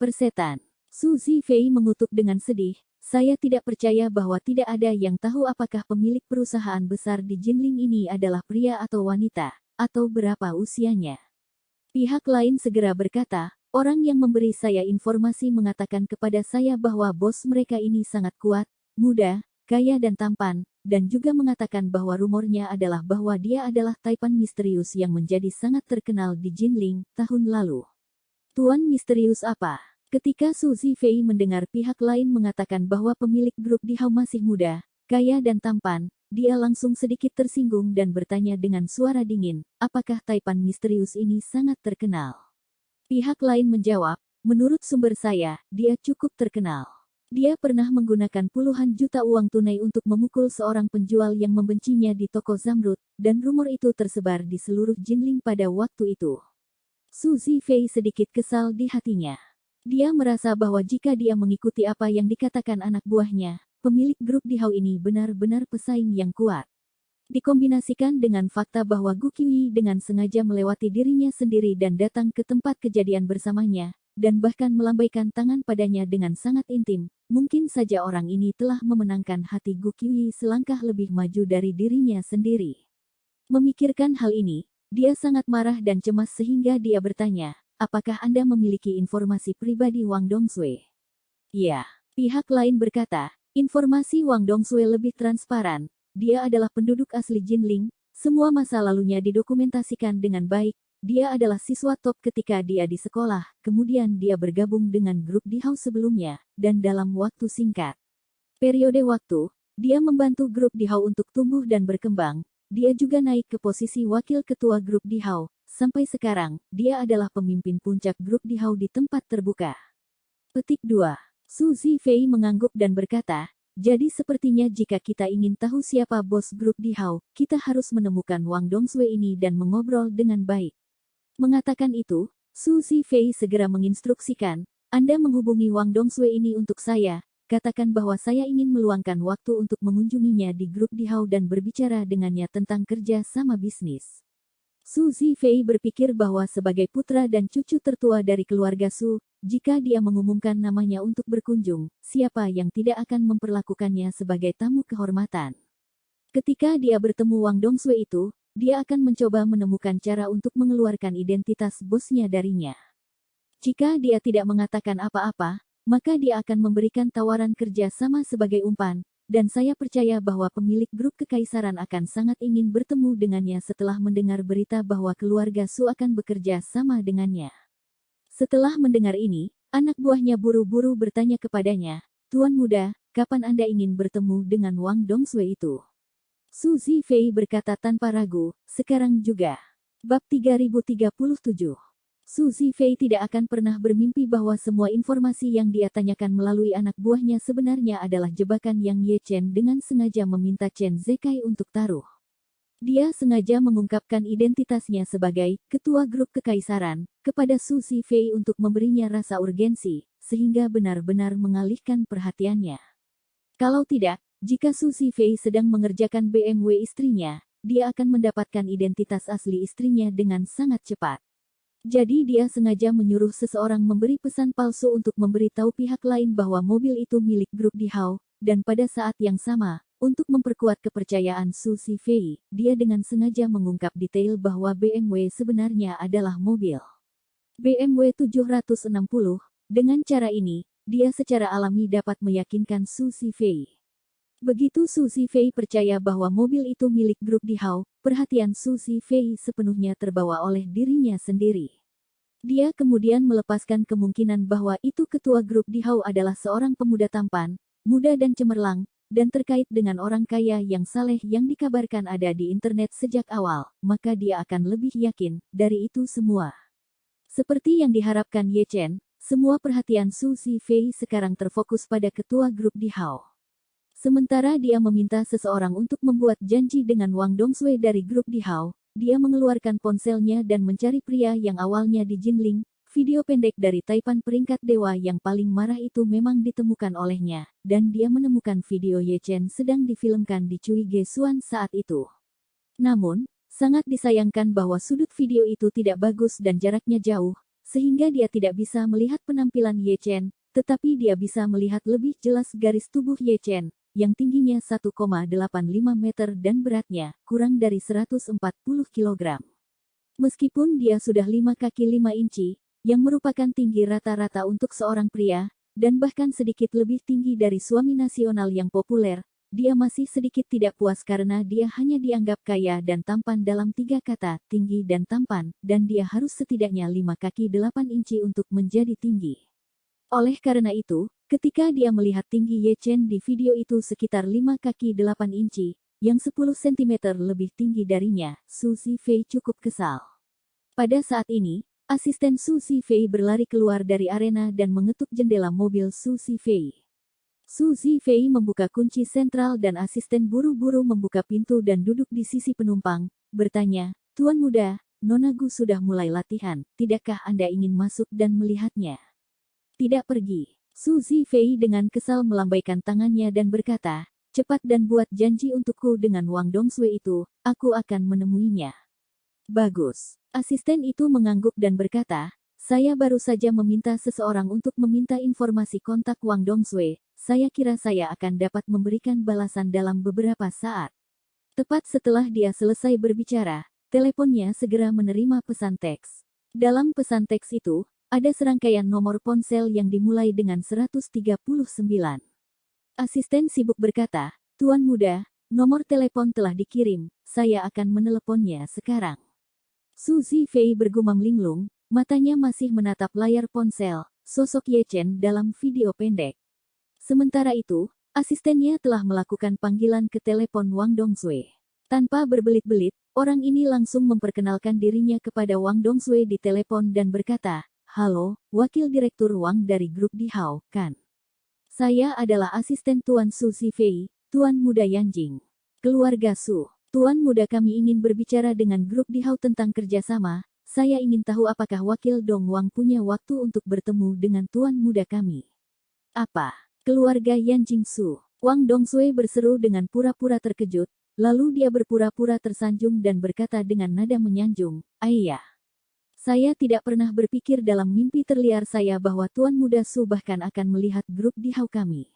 Persetan. Su Zifei mengutuk dengan sedih, saya tidak percaya bahwa tidak ada yang tahu apakah pemilik perusahaan besar di Jinling ini adalah pria atau wanita, atau berapa usianya. Pihak lain segera berkata, orang yang memberi saya informasi mengatakan kepada saya bahwa bos mereka ini sangat kuat, muda, kaya dan tampan, dan juga mengatakan bahwa rumornya adalah bahwa dia adalah Taipan misterius yang menjadi sangat terkenal di Jinling tahun lalu. Tuan misterius apa? Ketika Su Zifei mendengar pihak lain mengatakan bahwa pemilik grup Dihao masih muda, kaya dan tampan, dia langsung sedikit tersinggung dan bertanya dengan suara dingin, apakah Taipan misterius ini sangat terkenal? Pihak lain menjawab, menurut sumber saya, dia cukup terkenal. Dia pernah menggunakan puluhan juta uang tunai untuk memukul seorang penjual yang membencinya di toko Zamrud, dan rumor itu tersebar di seluruh Jinling pada waktu itu. Su Zifei sedikit kesal di hatinya. Dia merasa bahwa jika dia mengikuti apa yang dikatakan anak buahnya, pemilik grup Dihao ini benar-benar pesaing yang kuat. Dikombinasikan dengan fakta bahwa Gu Qiyi dengan sengaja melewati dirinya sendiri dan datang ke tempat kejadian bersamanya, dan bahkan melambaikan tangan padanya dengan sangat intim, mungkin saja orang ini telah memenangkan hati Gu Qiyi selangkah lebih maju dari dirinya sendiri. Memikirkan hal ini, dia sangat marah dan cemas sehingga dia bertanya, apakah Anda memiliki informasi pribadi Wang Dongshui? Ya, pihak lain berkata, informasi Wang Dongshui lebih transparan. Dia adalah penduduk asli Jinling, semua masa lalunya didokumentasikan dengan baik. Dia adalah siswa top ketika dia di sekolah, kemudian dia bergabung dengan grup Dihao sebelumnya, dan dalam waktu singkat. Periode waktu, dia membantu grup Dihao untuk tumbuh dan berkembang. Dia juga naik ke posisi wakil ketua grup Dihao. Sampai sekarang, dia adalah pemimpin puncak grup Dihao di tempat terbuka. Petik 2. Su Zifei mengangguk dan berkata, jadi sepertinya jika kita ingin tahu siapa bos grup Dihao, kita harus menemukan Wang Dongshui ini dan mengobrol dengan baik. Mengatakan itu, Su Zifei segera menginstruksikan, Anda menghubungi Wang Dongshui ini untuk saya, katakan bahwa saya ingin meluangkan waktu untuk mengunjunginya di grup Dihao dan berbicara dengannya tentang kerja sama bisnis. Su Zifei berpikir bahwa sebagai putra dan cucu tertua dari keluarga Su, jika dia mengumumkan namanya untuk berkunjung, siapa yang tidak akan memperlakukannya sebagai tamu kehormatan. Ketika dia bertemu Wang Dongshui itu, dia akan mencoba menemukan cara untuk mengeluarkan identitas bosnya darinya. Jika dia tidak mengatakan apa-apa, maka dia akan memberikan tawaran kerja sama sebagai umpan, dan saya percaya bahwa pemilik grup kekaisaran akan sangat ingin bertemu dengannya setelah mendengar berita bahwa keluarga Su akan bekerja sama dengannya. Setelah mendengar ini, anak buahnya buru-buru bertanya kepadanya, Tuan muda, kapan Anda ingin bertemu dengan Wang Dongshui itu? Su Zifei berkata tanpa ragu, sekarang juga. Bab 3037. Su Zifei tidak akan pernah bermimpi bahwa semua informasi yang dia tanyakan melalui anak buahnya sebenarnya adalah jebakan Yang Ye Chen dengan sengaja meminta Chen Zekai untuk taruh. Dia sengaja mengungkapkan identitasnya sebagai ketua grup kekaisaran kepada Su Zifei untuk memberinya rasa urgensi, sehingga benar-benar mengalihkan perhatiannya. Kalau tidak, jika Su Zifei sedang mengerjakan BMW istrinya, dia akan mendapatkan identitas asli istrinya dengan sangat cepat. Jadi dia sengaja menyuruh seseorang memberi pesan palsu untuk memberitahu pihak lain bahwa mobil itu milik grup Dihao, dan pada saat yang sama, Untuk memperkuat kepercayaan Su Zifei, dia dengan sengaja mengungkap detail bahwa BMW sebenarnya adalah mobil BMW 760. Dengan cara ini, dia secara alami dapat meyakinkan Su Zifei. Begitu Su Zifei percaya bahwa mobil itu milik grup Dihao, perhatian Su Zifei sepenuhnya terbawa oleh dirinya sendiri. Dia kemudian melepaskan kemungkinan bahwa itu ketua grup Dihao adalah seorang pemuda tampan, muda dan cemerlang, dan terkait dengan orang kaya yang saleh yang dikabarkan ada di internet sejak awal, maka dia akan lebih yakin dari itu semua. Seperti yang diharapkan Ye Chen, semua perhatian Su Zifei sekarang terfokus pada ketua grup Dihao. Sementara dia meminta seseorang untuk membuat janji dengan Wang Dongshui dari grup Dihao, dia mengeluarkan ponselnya dan mencari pria yang awalnya di Jinling. Video pendek dari Taipan peringkat dewa yang paling marah itu memang ditemukan olehnya, dan dia menemukan video Ye Chen sedang difilmkan di Cui Gesuan saat itu. Namun, sangat disayangkan bahwa sudut video itu tidak bagus dan jaraknya jauh, sehingga dia tidak bisa melihat penampilan Ye Chen, tetapi dia bisa melihat lebih jelas garis tubuh Ye Chen, yang tingginya 1,85 meter dan beratnya kurang dari 140 kg. Meskipun dia sudah 5 kaki 5 inci, yang merupakan tinggi rata-rata untuk seorang pria, dan bahkan sedikit lebih tinggi dari suami nasional yang populer, dia masih sedikit tidak puas karena dia hanya dianggap kaya dan tampan dalam 3 kata, tinggi dan tampan, dan dia harus setidaknya 5 kaki 8 inci untuk menjadi tinggi. Oleh karena itu, ketika dia melihat tinggi Ye Chen di video itu sekitar 5 kaki 8 inci, yang 10 cm lebih tinggi darinya, Su Zifei cukup kesal. Pada saat ini, asisten Su Zifei berlari keluar dari arena dan mengetuk jendela mobil Su Zifei. Su Zifei membuka kunci sentral dan asisten buru-buru membuka pintu dan duduk di sisi penumpang, bertanya, "Tuan muda, Nona Gu sudah mulai latihan, tidakkah Anda ingin masuk dan melihatnya?" "Tidak pergi." Su Zifei dengan kesal melambaikan tangannya dan berkata, "Cepat dan buat janji untukku dengan Wang Dongshui itu, aku akan menemuinya." "Bagus." Asisten itu mengangguk dan berkata, "Saya baru saja meminta seseorang untuk meminta informasi kontak Wang Dongshui, saya kira saya akan dapat memberikan balasan dalam beberapa saat." Tepat setelah dia selesai berbicara, teleponnya segera menerima pesan teks. Dalam pesan teks itu, ada serangkaian nomor ponsel yang dimulai dengan 139. Asisten sibuk berkata, "Tuan muda, nomor telepon telah dikirim, saya akan meneleponnya sekarang." Su Zifei bergumam linglung, matanya masih menatap layar ponsel, sosok Ye Chen dalam video pendek. Sementara itu, asistennya telah melakukan panggilan ke telepon Wang Dongshui. Tanpa berbelit-belit, orang ini langsung memperkenalkan dirinya kepada Wang Dongshui di telepon dan berkata, "Halo, Wakil Direktur Wang dari grup Dihao, kan? Saya adalah asisten Tuan Su Zifei, Tuan Muda Yanjing. Keluarga Su. Tuan Muda kami ingin berbicara dengan grup Dihao tentang kerjasama, saya ingin tahu apakah Wakil Dong Wang punya waktu untuk bertemu dengan Tuan Muda kami." "Apa? Keluarga Yanjing Su?" Wang Dongshui berseru dengan pura-pura terkejut, lalu dia berpura-pura tersanjung dan berkata dengan nada menyanjung, "Ayah. Saya tidak pernah berpikir dalam mimpi terliar saya bahwa Tuan Muda Su bahkan akan melihat grup Dihao kami.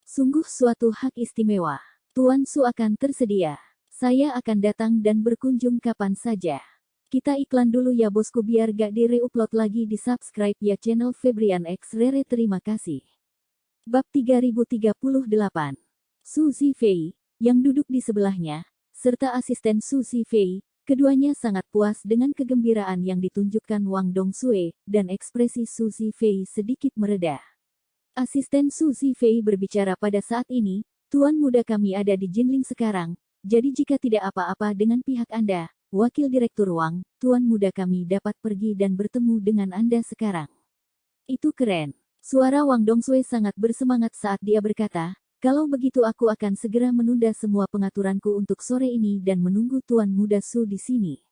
Sungguh suatu hak istimewa. Tuan Su akan tersedia. Saya akan datang dan berkunjung kapan saja." Kita iklan dulu ya bosku biar gak di-reupload lagi di subscribe ya channel Febrian X Rere terima kasih. Bab 3038. Su Zifei, yang duduk di sebelahnya, serta asisten Su Zifei, keduanya sangat puas dengan kegembiraan yang ditunjukkan Wang Dongshui, dan ekspresi Su Zifei sedikit mereda. Asisten Su Zifei berbicara pada saat ini, "Tuan muda kami ada di Jinling sekarang, jadi jika tidak apa-apa dengan pihak Anda, Wakil Direktur Wang, Tuan muda kami dapat pergi dan bertemu dengan Anda sekarang." "Itu keren." Suara Wang Dongshui sangat bersemangat saat dia berkata, "Kalau begitu aku akan segera menunda semua pengaturanku untuk sore ini dan menunggu Tuan Muda Su di sini."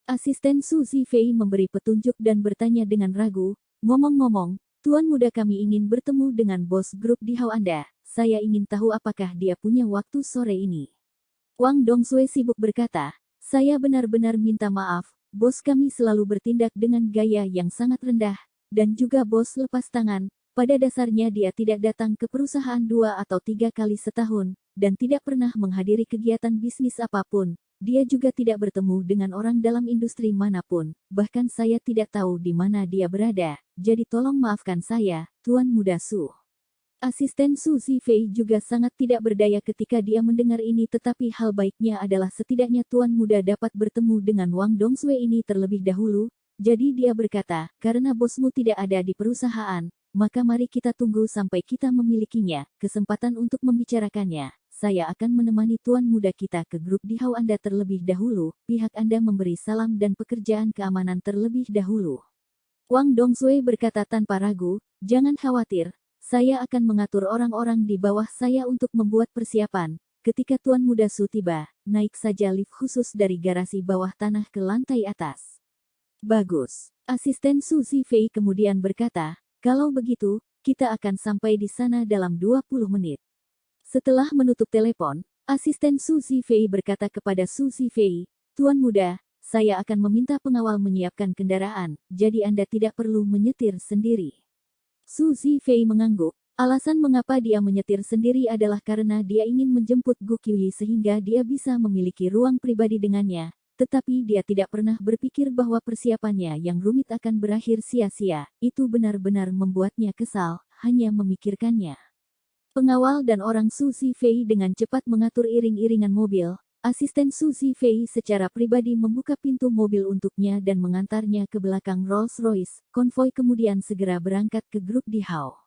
Asisten Su Zifei memberi petunjuk dan bertanya dengan ragu, "Ngomong-ngomong, Tuan Muda kami ingin bertemu dengan bos grup Dihao Anda, saya ingin tahu apakah dia punya waktu sore ini." Wang Dongshui sibuk berkata, "Saya benar-benar minta maaf, bos kami selalu bertindak dengan gaya yang sangat rendah, dan juga bos lepas tangan. Pada dasarnya dia tidak datang ke perusahaan 2 atau 3 kali setahun, dan tidak pernah menghadiri kegiatan bisnis apapun. Dia juga tidak bertemu dengan orang dalam industri manapun, bahkan saya tidak tahu di mana dia berada, jadi tolong maafkan saya, Tuan Muda Su. Asisten Su Zifei juga sangat tidak berdaya ketika dia mendengar ini, tetapi hal baiknya adalah setidaknya Tuan Muda dapat bertemu dengan Wang Dongsui ini terlebih dahulu, jadi dia berkata, karena bosmu tidak ada di perusahaan, maka mari kita tunggu sampai kita memilikinya, kesempatan untuk membicarakannya. Saya akan menemani Tuan Muda kita ke grup Dihau Anda terlebih dahulu, pihak Anda memberi salam dan pekerjaan keamanan terlebih dahulu. Wang Dongsui berkata tanpa ragu, jangan khawatir, saya akan mengatur orang-orang di bawah saya untuk membuat persiapan. Ketika Tuan Muda Su tiba, naik saja lift khusus dari garasi bawah tanah ke lantai atas. Bagus. Asisten Su Zifei kemudian berkata, kalau begitu, kita akan sampai di sana dalam 20 menit. Setelah menutup telepon, asisten Su Zifei berkata kepada Su Zifei, Tuan Muda, saya akan meminta pengawal menyiapkan kendaraan, jadi Anda tidak perlu menyetir sendiri. Su Zifei mengangguk, alasan mengapa dia menyetir sendiri adalah karena dia ingin menjemput Gu Qiuyi sehingga dia bisa memiliki ruang pribadi dengannya, tetapi dia tidak pernah berpikir bahwa persiapannya yang rumit akan berakhir sia-sia, itu benar-benar membuatnya kesal, hanya memikirkannya. Pengawal dan orang Su Zifei dengan cepat mengatur iring-iringan mobil. Asisten Su Zifei secara pribadi membuka pintu mobil untuknya dan mengantarnya ke belakang Rolls-Royce. Konvoi kemudian segera berangkat ke grup Dihau.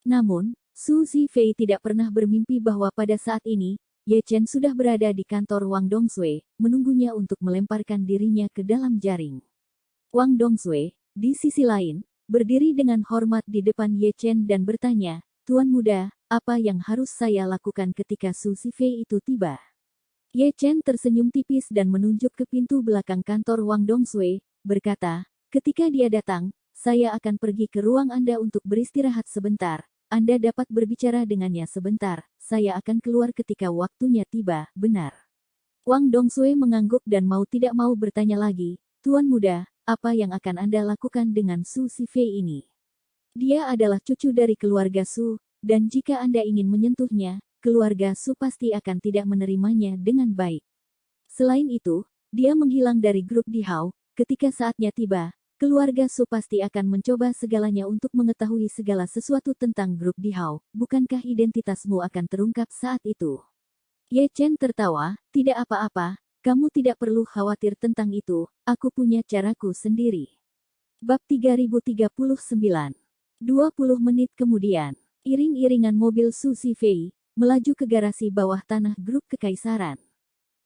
Namun, Su Zifei tidak pernah bermimpi bahwa pada saat ini, Ye Chen sudah berada di kantor Wang Dongsui, menunggunya untuk melemparkan dirinya ke dalam jaring. Wang Dongsui, di sisi lain, berdiri dengan hormat di depan Ye Chen dan bertanya, Tuan Muda, apa yang harus saya lakukan ketika Su Zifei itu tiba? Ye Chen tersenyum tipis dan menunjuk ke pintu belakang kantor Wang Dongsui, berkata, ketika dia datang, saya akan pergi ke ruang Anda untuk beristirahat sebentar. Anda dapat berbicara dengannya sebentar, saya akan keluar ketika waktunya tiba, benar. Wang Dongsui mengangguk dan mau tidak mau bertanya lagi, Tuan Muda, apa yang akan Anda lakukan dengan Su Zifei ini? Dia adalah cucu dari keluarga Su, dan jika Anda ingin menyentuhnya, keluarga Su pasti akan tidak menerimanya dengan baik. Selain itu, dia menghilang dari grup Dihau, ketika saatnya tiba, keluarga Su pasti akan mencoba segalanya untuk mengetahui segala sesuatu tentang grup Dihau, bukankah identitasmu akan terungkap saat itu? Ye Chen tertawa, tidak apa-apa, kamu tidak perlu khawatir tentang itu, aku punya caraku sendiri. Bab 3039. 20 menit kemudian, iring-iringan mobil Su Zifei melaju ke garasi bawah tanah grup kekaisaran.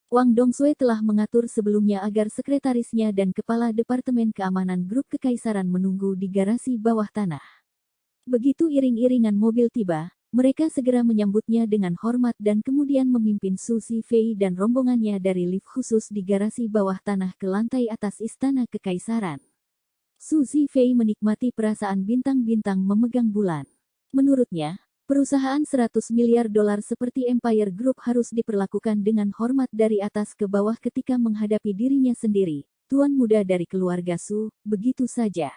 Wang Dongsui telah mengatur sebelumnya agar sekretarisnya dan kepala departemen keamanan grup kekaisaran menunggu di garasi bawah tanah. Begitu iring-iringan mobil tiba, mereka segera menyambutnya dengan hormat dan kemudian memimpin Su Zifei dan rombongannya dari lift khusus di garasi bawah tanah ke lantai atas istana kekaisaran. Su Zifei menikmati perasaan bintang-bintang memegang bulan. Menurutnya, perusahaan 100 miliar dolar seperti Empire Group harus diperlakukan dengan hormat dari atas ke bawah ketika menghadapi dirinya sendiri, tuan muda dari keluarga Su, begitu saja.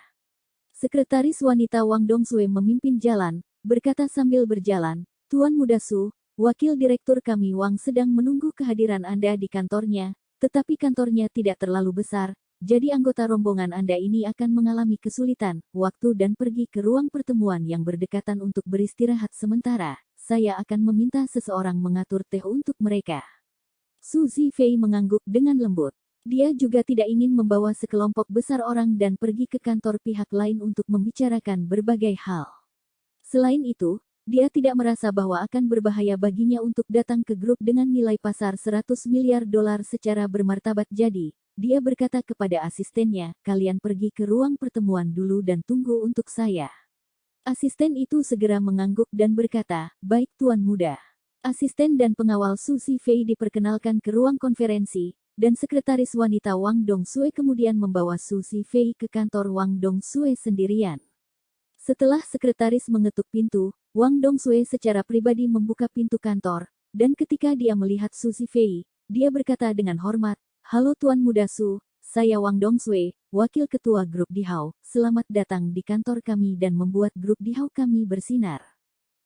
Sekretaris wanita Wang Dongsui memimpin jalan, berkata sambil berjalan, Tuan Muda Su, wakil direktur kami Wang sedang menunggu kehadiran Anda di kantornya, tetapi kantornya tidak terlalu besar, jadi anggota rombongan Anda ini akan mengalami kesulitan, waktu dan pergi ke ruang pertemuan yang berdekatan untuk beristirahat sementara. Saya akan meminta seseorang mengatur teh untuk mereka. Su Zifei mengangguk dengan lembut. Dia juga tidak ingin membawa sekelompok besar orang dan pergi ke kantor pihak lain untuk membicarakan berbagai hal. Selain itu, dia tidak merasa bahwa akan berbahaya baginya untuk datang ke grup dengan nilai pasar 100 miliar dolar secara bermartabat jadi. Dia berkata kepada asistennya, kalian pergi ke ruang pertemuan dulu dan tunggu untuk saya. Asisten itu segera mengangguk dan berkata, baik tuan muda. Asisten dan pengawal Su Zifei diperkenalkan ke ruang konferensi, dan sekretaris wanita Wang Dongsui kemudian membawa Su Zifei ke kantor Wang Dongsui sendirian. Setelah sekretaris mengetuk pintu, Wang Dongsui secara pribadi membuka pintu kantor, dan ketika dia melihat Su Zifei, dia berkata dengan hormat, Halo Tuan Muda Su, saya Wang Dongsui, Wakil Ketua Grup Dihau, selamat datang di kantor kami dan membuat Grup Dihau kami bersinar.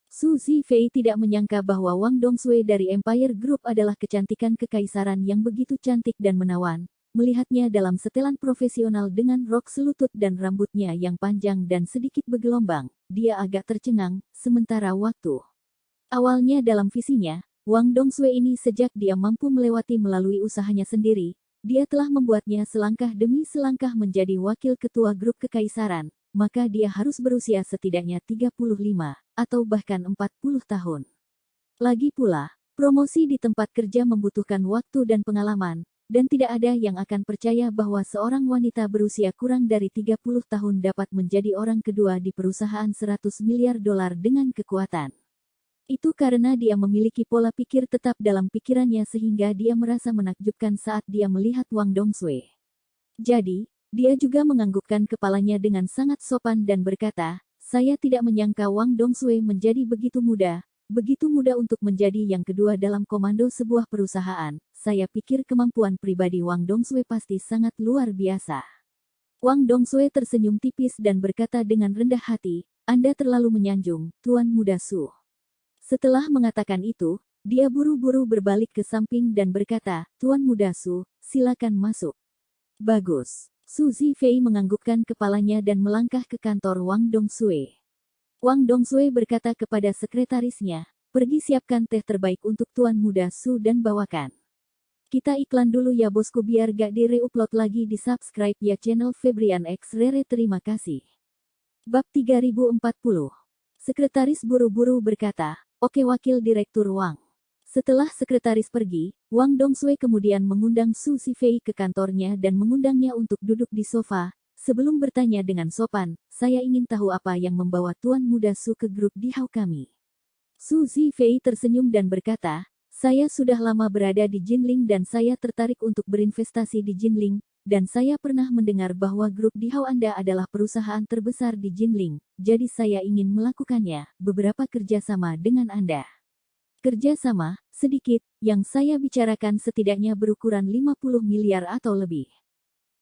Su Zifei tidak menyangka bahwa Wang Dongsui dari Empire Group adalah kecantikan kekaisaran yang begitu cantik dan menawan. Melihatnya dalam setelan profesional dengan rok selutut dan rambutnya yang panjang dan sedikit bergelombang, dia agak tercengang. Sementara waktu awalnya dalam visinya, Wang Dongsui ini sejak dia mampu melewati melalui usahanya sendiri, dia telah membuatnya selangkah demi selangkah menjadi wakil ketua grup kekaisaran, maka dia harus berusia setidaknya 35 atau bahkan 40 tahun. Lagi pula, promosi di tempat kerja membutuhkan waktu dan pengalaman, dan tidak ada yang akan percaya bahwa seorang wanita berusia kurang dari 30 tahun dapat menjadi orang kedua di perusahaan 100 miliar dolar dengan kekuatan. Itu karena dia memiliki pola pikir tetap dalam pikirannya sehingga dia merasa menakjubkan saat dia melihat Wang Dongsui. Jadi, dia juga menganggukkan kepalanya dengan sangat sopan dan berkata, "Saya tidak menyangka Wang Dongsui menjadi begitu muda untuk menjadi yang kedua dalam komando sebuah perusahaan. Saya pikir kemampuan pribadi Wang Dongsui pasti sangat luar biasa." Wang Dongsui tersenyum tipis dan berkata dengan rendah hati, "Anda terlalu menyanjung, Tuan Muda Su." Setelah mengatakan itu, dia buru-buru berbalik ke samping dan berkata, "Tuan Muda Su, silakan masuk." "Bagus." Su Zifei menganggukkan kepalanya dan melangkah ke kantor Wang Dongsui. Wang Dongsui berkata kepada sekretarisnya, "Pergi siapkan teh terbaik untuk Tuan Muda Su dan bawakan." Kita iklan dulu ya bosku biar gak di-reupload lagi di subscribe ya channel Febrian X Rere. Terima kasih. Bab 3040. Sekretaris buru-buru berkata, "Oke Wakil Direktur Wang." Setelah sekretaris pergi, Wang Dongsui kemudian mengundang Su Zifei ke kantornya dan mengundangnya untuk duduk di sofa. Sebelum bertanya dengan sopan, "Saya ingin tahu apa yang membawa Tuan Muda Su ke grup Dihau kami." Su Zifei tersenyum dan berkata, "Saya sudah lama berada di Jinling dan saya tertarik untuk berinvestasi di Jinling, dan saya pernah mendengar bahwa grup Dihau Anda adalah perusahaan terbesar di Jinling, jadi saya ingin melakukannya, beberapa kerjasama dengan Anda." "Kerjasama, sedikit, yang saya bicarakan setidaknya berukuran 50 miliar atau lebih."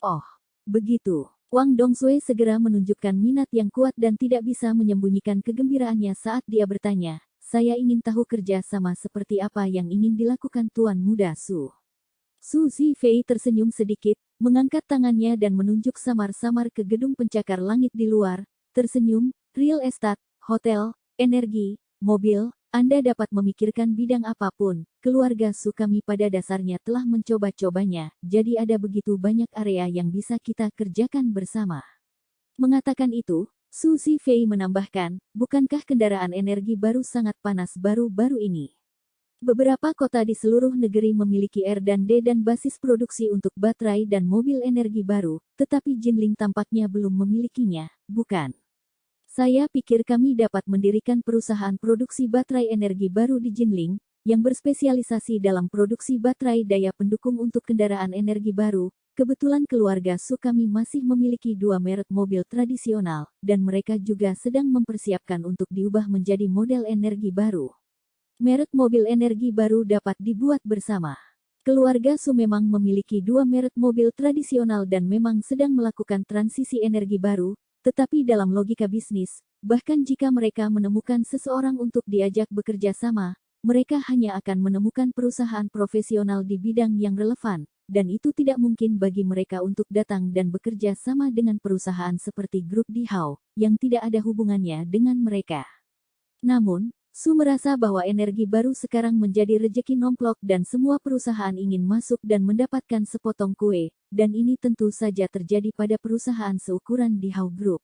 "Oh, begitu." Wang Dongsui segera menunjukkan minat yang kuat dan tidak bisa menyembunyikan kegembiraannya saat dia bertanya, "Saya ingin tahu kerjasama seperti apa yang ingin dilakukan Tuan Muda Su." Su Zifei tersenyum sedikit, mengangkat tangannya dan menunjuk samar-samar ke gedung pencakar langit di luar, tersenyum, "Real estate, hotel, energi, mobil, Anda dapat memikirkan bidang apapun. Keluarga Su kami pada dasarnya telah mencoba-cobanya, jadi ada begitu banyak area yang bisa kita kerjakan bersama." Mengatakan itu, Su Zifei menambahkan, "Bukankah kendaraan energi baru sangat panas baru-baru ini? Beberapa kota di seluruh negeri memiliki R&D dan basis produksi untuk baterai dan mobil energi baru, tetapi Jinling tampaknya belum memilikinya, bukan? Saya pikir kami dapat mendirikan perusahaan produksi baterai energi baru di Jinling, yang berspesialisasi dalam produksi baterai daya pendukung untuk kendaraan energi baru. Kebetulan keluarga Su kami masih memiliki 2 merek mobil tradisional, dan mereka juga sedang mempersiapkan untuk diubah menjadi model energi baru. Merek mobil energi baru dapat dibuat bersama. Keluarga Su memang memiliki 2 merek mobil tradisional dan memang sedang melakukan transisi energi baru, tetapi dalam logika bisnis, bahkan jika mereka menemukan seseorang untuk diajak bekerja sama, mereka hanya akan menemukan perusahaan profesional di bidang yang relevan, dan itu tidak mungkin bagi mereka untuk datang dan bekerja sama dengan perusahaan seperti grup Dihau, yang tidak ada hubungannya dengan mereka. Namun, Su merasa bahwa energi baru sekarang menjadi rejeki nomplok dan semua perusahaan ingin masuk dan mendapatkan sepotong kue, dan ini tentu saja terjadi pada perusahaan seukuran Dihau Group.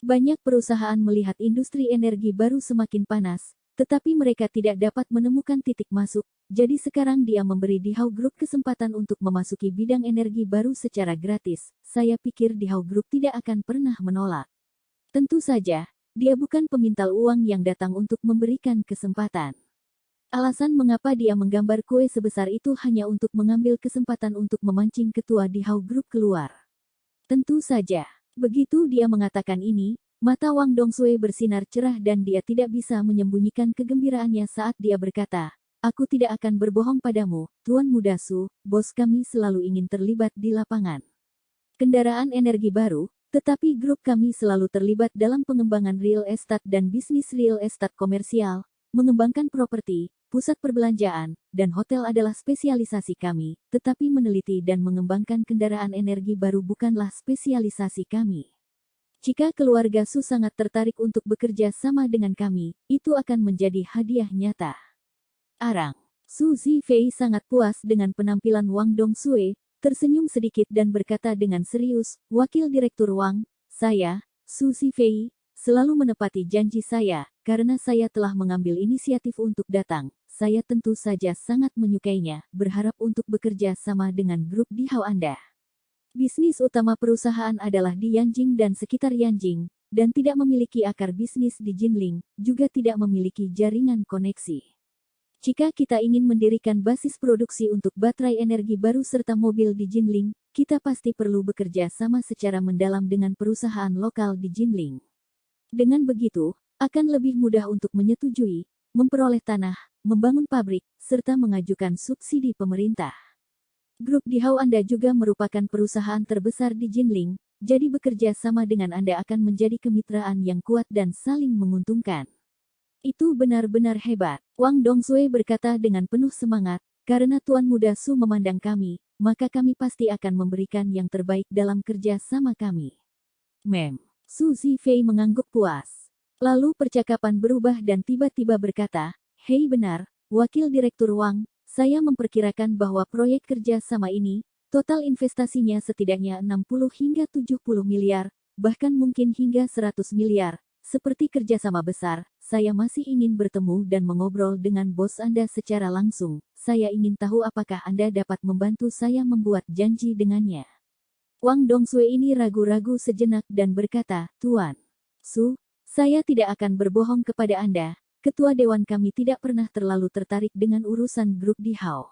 Banyak perusahaan melihat industri energi baru semakin panas, tetapi mereka tidak dapat menemukan titik masuk, jadi sekarang dia memberi Dihau Group kesempatan untuk memasuki bidang energi baru secara gratis. Saya pikir Dihau Group tidak akan pernah menolak. Tentu saja, dia bukan pemintal uang yang datang untuk memberikan kesempatan. Alasan mengapa dia menggambar kue sebesar itu hanya untuk mengambil kesempatan untuk memancing ketua Dihau Group keluar. Tentu saja, begitu dia mengatakan ini, mata Wang Dongsui bersinar cerah dan dia tidak bisa menyembunyikan kegembiraannya saat dia berkata, "Aku tidak akan berbohong padamu, Tuan Muda Su, bos kami selalu ingin terlibat di lapangan. Kendaraan energi baru, Tetapi grup kami selalu terlibat dalam pengembangan real estate dan bisnis real estate komersial, mengembangkan properti, pusat perbelanjaan, dan hotel adalah spesialisasi kami, tetapi meneliti dan mengembangkan kendaraan energi baru bukanlah spesialisasi kami. Jika keluarga Su sangat tertarik untuk bekerja sama dengan kami, itu akan menjadi hadiah nyata. Arang. Su Zifei sangat puas dengan penampilan Wang Dongsue, tersenyum sedikit dan berkata dengan serius, Wakil Direktur Wang, saya, Su Zifei, selalu menepati janji saya, karena saya telah mengambil inisiatif untuk datang. Saya tentu saja sangat menyukainya, berharap untuk bekerja sama dengan grup Dihao Anda. Bisnis utama perusahaan adalah di Yanjing dan sekitar Yanjing, dan tidak memiliki akar bisnis di Jinling, juga tidak memiliki jaringan koneksi. Jika kita ingin mendirikan basis produksi untuk baterai energi baru serta mobil di Jinling, kita pasti perlu bekerja sama secara mendalam dengan perusahaan lokal di Jinling. Dengan begitu, akan lebih mudah untuk menyetujui, memperoleh tanah, membangun pabrik, serta mengajukan subsidi pemerintah. Grup Dihao Anda juga merupakan perusahaan terbesar di Jinling, jadi bekerja sama dengan Anda akan menjadi kemitraan yang kuat dan saling menguntungkan. Itu benar-benar hebat, Wang Dongsue berkata dengan penuh semangat, karena Tuan Muda Su memandang kami, maka kami pasti akan memberikan yang terbaik dalam kerja sama kami. Su Zifei mengangguk puas. Lalu percakapan berubah dan tiba-tiba berkata, hei benar, Wakil Direktur Wang, saya memperkirakan bahwa proyek kerja sama ini, total investasinya setidaknya 60 hingga 70 miliar, bahkan mungkin hingga 100 miliar. Seperti kerjasama besar, saya masih ingin bertemu dan mengobrol dengan bos Anda secara langsung. Saya ingin tahu apakah Anda dapat membantu saya membuat janji dengannya. Wang Dongsue ini ragu-ragu sejenak dan berkata, Tuan Su, saya tidak akan berbohong kepada Anda. Ketua Dewan kami tidak pernah terlalu tertarik dengan urusan grup Dihao.